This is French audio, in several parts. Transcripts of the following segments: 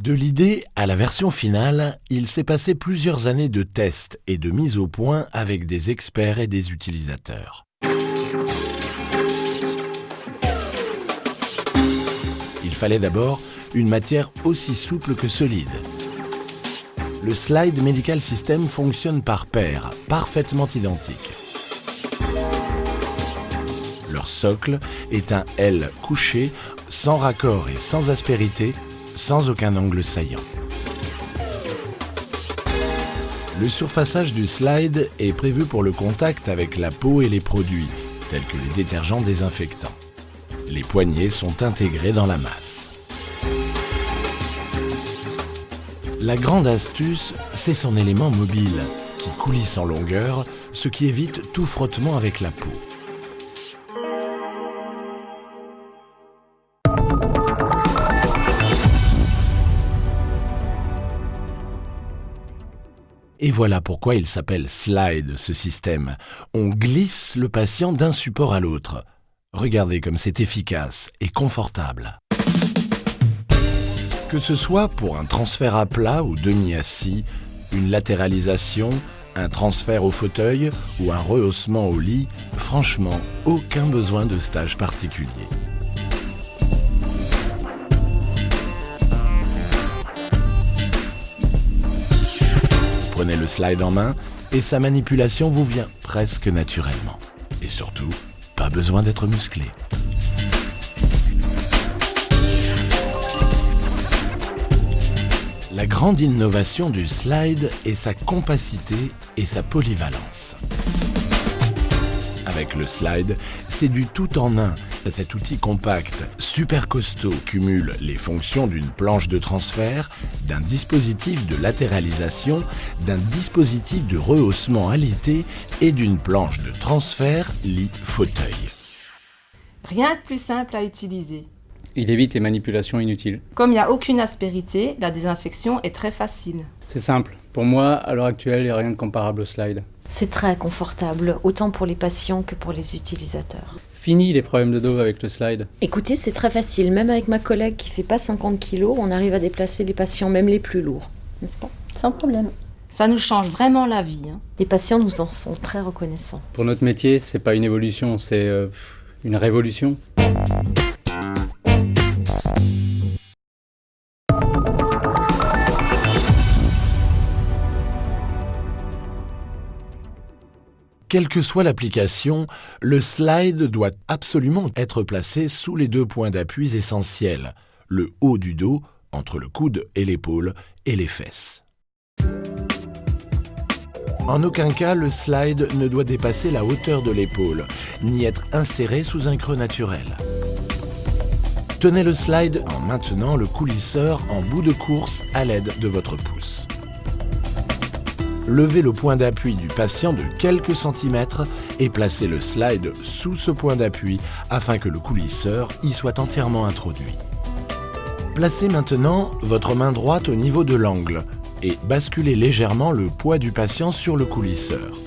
De l'idée à la version finale, il s'est passé plusieurs années de tests et de mise au point avec des experts et des utilisateurs. Il fallait d'abord une matière aussi souple que solide. Le Slide Medical System fonctionne par paires, parfaitement identiques. Leur socle est un L couché, sans raccord et sans aspérité, sans aucun angle saillant. Le surfaçage du slide est prévu pour le contact avec la peau et les produits, tels que les détergents désinfectants. Les poignées sont intégrées dans la masse. La grande astuce, c'est son élément mobile, qui coulisse en longueur, ce qui évite tout frottement avec la peau. Et voilà pourquoi il s'appelle Slide, ce système. On glisse le patient d'un support à l'autre. Regardez comme c'est efficace et confortable. Que ce soit pour un transfert à plat ou demi-assis, une latéralisation, un transfert au fauteuil ou un rehaussement au lit, franchement, aucun besoin de stage particulier. Prenez le slide en main et sa manipulation vous vient presque naturellement. Et surtout, pas besoin d'être musclé. La grande innovation du slide est sa compacité et sa polyvalence. Avec le slide, c'est du tout en un. Cet outil compact, super costaud, cumule les fonctions d'une planche de transfert, d'un dispositif de latéralisation, d'un dispositif de rehaussement alité et d'une planche de transfert lit-fauteuil. Rien de plus simple à utiliser. Il évite les manipulations inutiles. Comme il n'y a aucune aspérité, la désinfection est très facile. C'est simple. Pour moi, à l'heure actuelle, il n'y a rien de comparable au slide. C'est très confortable, autant pour les patients que pour les utilisateurs. Fini les problèmes de dos avec le slide. Écoutez, c'est très facile. Même avec ma collègue qui fait pas 50 kilos, on arrive à déplacer les patients, même les plus lourds. N'est-ce pas ? Sans problème. Ça nous change vraiment la vie. Les patients nous en sont très reconnaissants. Pour notre métier, c'est pas une évolution, c'est une révolution. Quelle que soit l'application, le slide doit absolument être placé sous les deux points d'appui essentiels, le haut du dos, entre le coude et l'épaule, et les fesses. En aucun cas, le slide ne doit dépasser la hauteur de l'épaule, ni être inséré sous un creux naturel. Tenez le slide en maintenant le coulisseur en bout de course à l'aide de votre pouce. Levez le point d'appui du patient de quelques centimètres et placez le slide sous ce point d'appui afin que le coulisseur y soit entièrement introduit. Placez maintenant votre main droite au niveau de l'angle et basculez légèrement le poids du patient sur le coulisseur.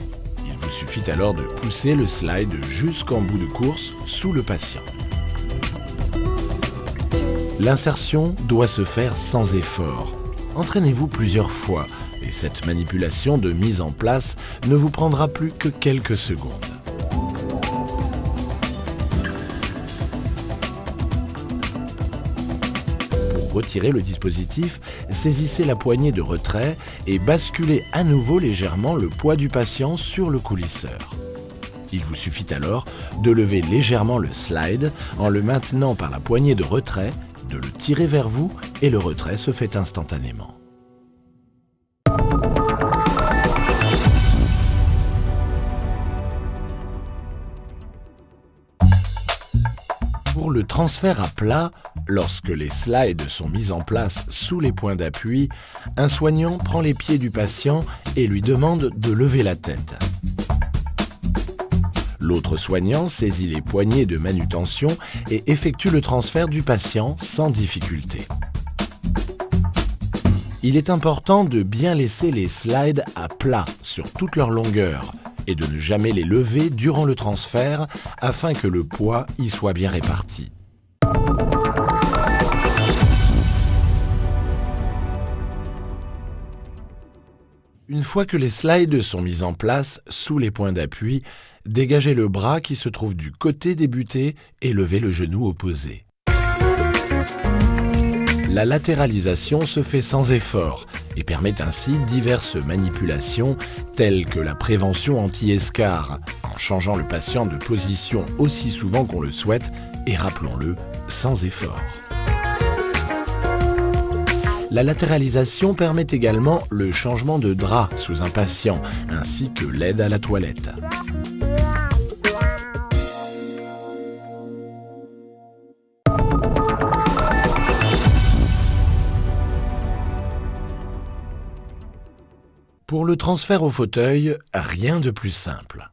Il vous suffit alors de pousser le slide jusqu'en bout de course sous le patient. L'insertion doit se faire sans effort. Entraînez-vous plusieurs fois et cette manipulation de mise en place ne vous prendra plus que quelques secondes. Pour retirer le dispositif, saisissez la poignée de retrait et basculez à nouveau légèrement le poids du patient sur le coulisseur. Il vous suffit alors de lever légèrement le slide en le maintenant par la poignée de retrait, de le tirer vers vous et le retrait se fait instantanément. Pour le transfert à plat, lorsque les slides sont mis en place sous les points d'appui, un soignant prend les pieds du patient et lui demande de lever la tête. L'autre soignant saisit les poignées de manutention et effectue le transfert du patient sans difficulté. Il est important de bien laisser les slides à plat sur toute leur longueur et de ne jamais les lever durant le transfert afin que le poids y soit bien réparti. Une fois que les slides sont mis en place sous les points d'appui, dégagez le bras qui se trouve du côté des butées et levez le genou opposé. La latéralisation se fait sans effort et permet ainsi diverses manipulations telles que la prévention anti-escarre, en changeant le patient de position aussi souvent qu'on le souhaite et, rappelons-le, sans effort. La latéralisation permet également le changement de drap sous un patient, ainsi que l'aide à la toilette. Pour le transfert au fauteuil, rien de plus simple.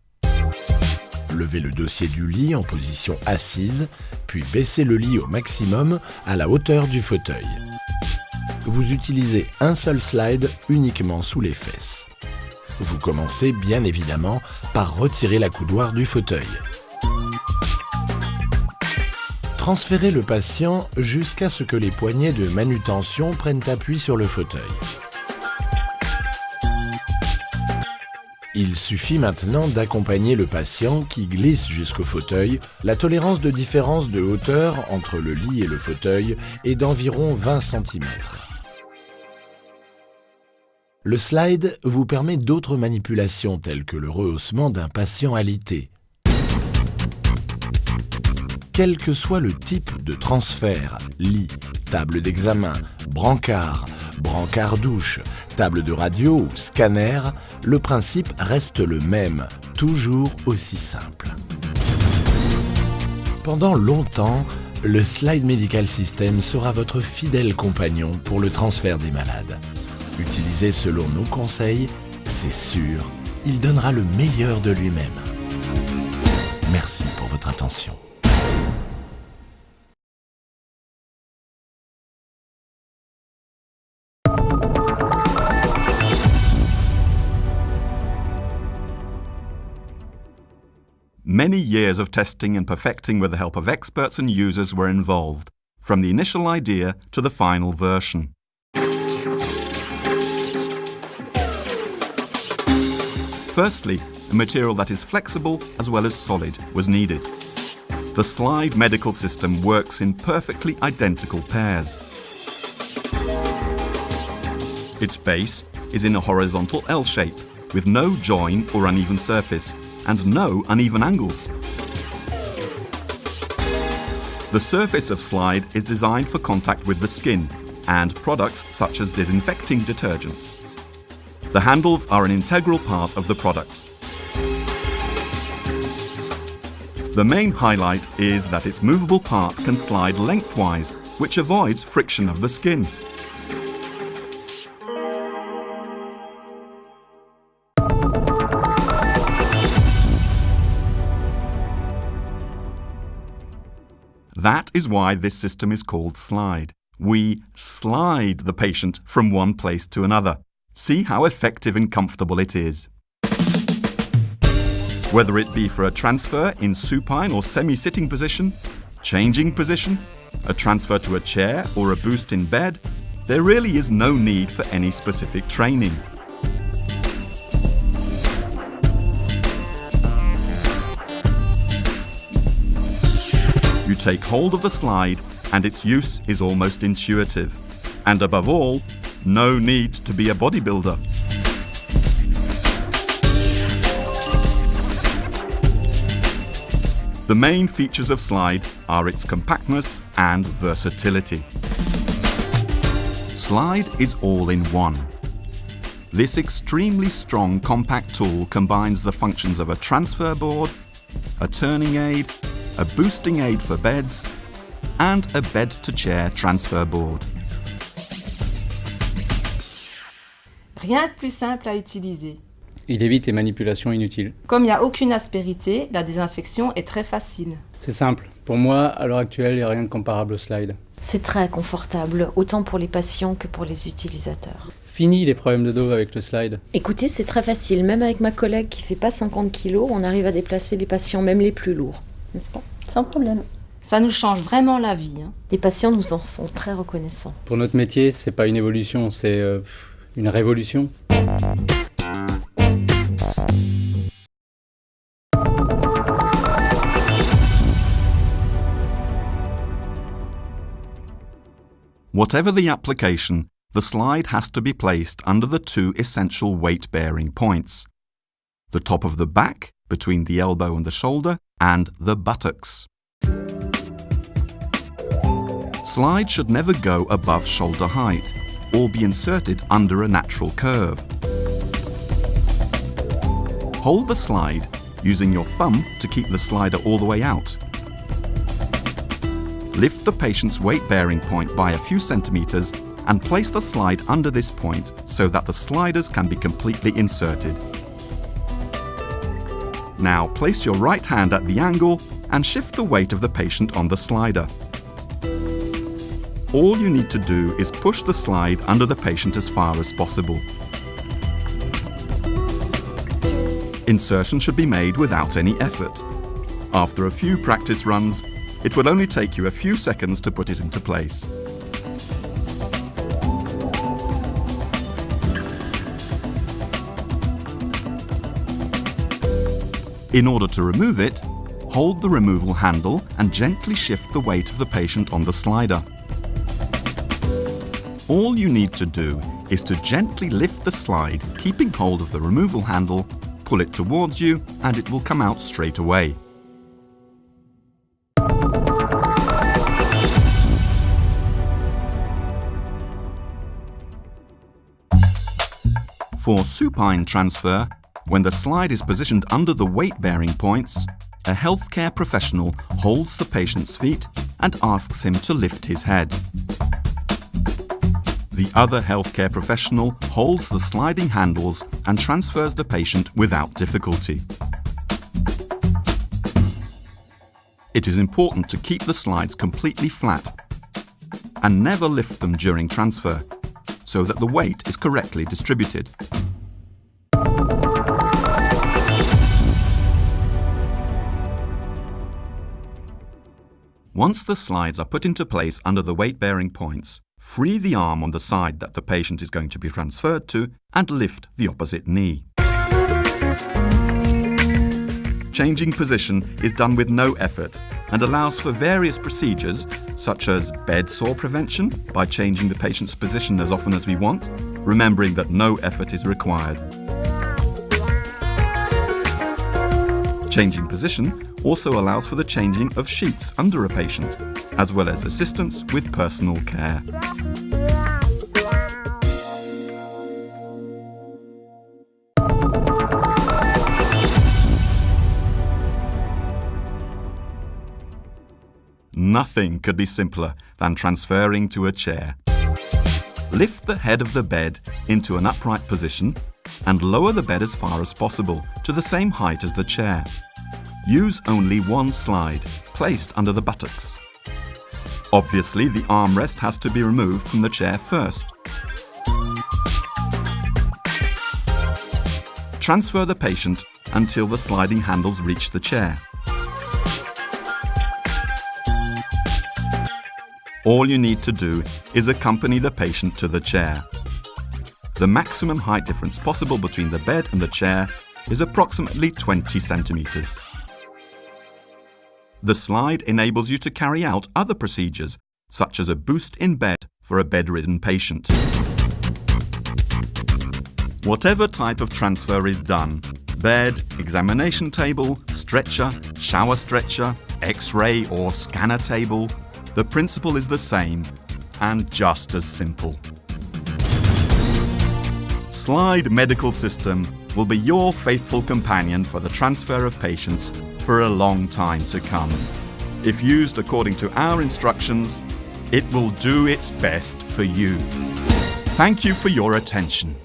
Levez le dossier du lit en position assise, puis baissez le lit au maximum à la hauteur du fauteuil. Vous utilisez un seul slide uniquement sous les fesses. Vous commencez bien évidemment par retirer la coudoir du fauteuil. Transférez le patient jusqu'à ce que les poignées de manutention prennent appui sur le fauteuil. Il suffit maintenant d'accompagner le patient qui glisse jusqu'au fauteuil. La tolérance de différence de hauteur entre le lit et le fauteuil est d'environ 20 cm. Le slide vous permet d'autres manipulations telles que le rehaussement d'un patient alité. Quel que soit le type de transfert, lit, table d'examen, brancard, brancard-douche, table de radio ou scanner, le principe reste le même, toujours aussi simple. Pendant longtemps, le Slide Medical System sera votre fidèle compagnon pour le transfert des malades. Utilisé selon nos conseils, c'est sûr, il donnera le meilleur de lui-même. Merci pour votre attention. Many years of testing and perfecting with the help of experts and users were involved, from the initial idea to the final version. Firstly, a material that is flexible as well as solid was needed. The Slide medical system works in perfectly identical pairs. Its base is in a horizontal L shape, with no join or uneven surface, and no uneven angles. The surface of Slide is designed for contact with the skin and products such as disinfecting detergents. The handles are an integral part of the product. The main highlight is that its movable part can slide lengthwise, which avoids friction of the skin. That is why this system is called Slide. We slide the patient from one place to another. See how effective and comfortable it is. Whether it be for a transfer in supine or semi-sitting position, changing position, a transfer to a chair or a boost in bed, there really is no need for any specific training. You take hold of the slide and its use is almost intuitive. And above all, no need to be a bodybuilder. The main features of Slide are its compactness and versatility. Slide is all in one. This extremely strong compact tool combines the functions of a transfer board, a turning aid, a boosting aid for beds, and a bed-to-chair transfer board. Rien de plus simple à utiliser. Il évite les manipulations inutiles. Comme il n'y a aucune aspérité, la désinfection est très facile. C'est simple. Pour moi, à l'heure actuelle, il n'y a rien de comparable au slide. C'est très confortable, autant pour les patients que pour les utilisateurs. Fini les problèmes de dos avec le slide. Écoutez, c'est très facile. Même avec ma collègue qui fait pas 50 kilos, on arrive à déplacer les patients, même les plus lourds. N'est-ce pas? Sans problème. Ça nous change vraiment la vie. Les patients nous en sont très reconnaissants. Pour notre métier, c'est pas une évolution, c'est une révolution. Whatever the application, the slide has to be placed under the two essential weight-bearing points: the top of the back, between the elbow and the shoulder, and the buttocks. Slide should never go above shoulder height or be inserted under a natural curve. Hold the slide using your thumb to keep the slider all the way out. Lift the patient's weight-bearing point by a few centimeters and place the slide under this point so that the sliders can be completely inserted. Now place your right hand at the angle and shift the weight of the patient on the slider. All you need to do is push the slide under the patient as far as possible. Insertion should be made without any effort. After a few practice runs, it will only take you a few seconds to put it into place. In order to remove it, hold the removal handle and gently shift the weight of the patient on the slider. All you need to do is to gently lift the slide, keeping hold of the removal handle, pull it towards you, and it will come out straight away. For supine transfer, when the slide is positioned under the weight-bearing points, a healthcare professional holds the patient's feet and asks him to lift his head. The other healthcare professional holds the sliding handles and transfers the patient without difficulty. It is important to keep the slides completely flat and never lift them during transfer so that the weight is correctly distributed. Once the slides are put into place under the weight-bearing points, free the arm on the side that the patient is going to be transferred to and lift the opposite knee. Changing position is done with no effort and allows for various procedures such as bed sore prevention by changing the patient's position as often as we want, remembering that no effort is required. Changing position also allows for the changing of sheets under a patient, as well as assistance with personal care. Nothing could be simpler than transferring to a chair. Lift the head of the bed into an upright position and lower the bed as far as possible to the same height as the chair. Use only one slide, placed under the buttocks. Obviously, the armrest has to be removed from the chair first. Transfer the patient until the sliding handles reach the chair. All you need to do is accompany the patient to the chair. The maximum height difference possible between the bed and the chair is approximately 20 centimeters. The slide enables you to carry out other procedures, such as a boost in bed for a bedridden patient. Whatever type of transfer is done, bed, examination table, stretcher, shower stretcher, X-ray or scanner table, the principle is the same and just as simple. Slide Medical System will be your faithful companion for the transfer of patients for a long time to come. If used according to our instructions, it will do its best for you. Thank you for your attention.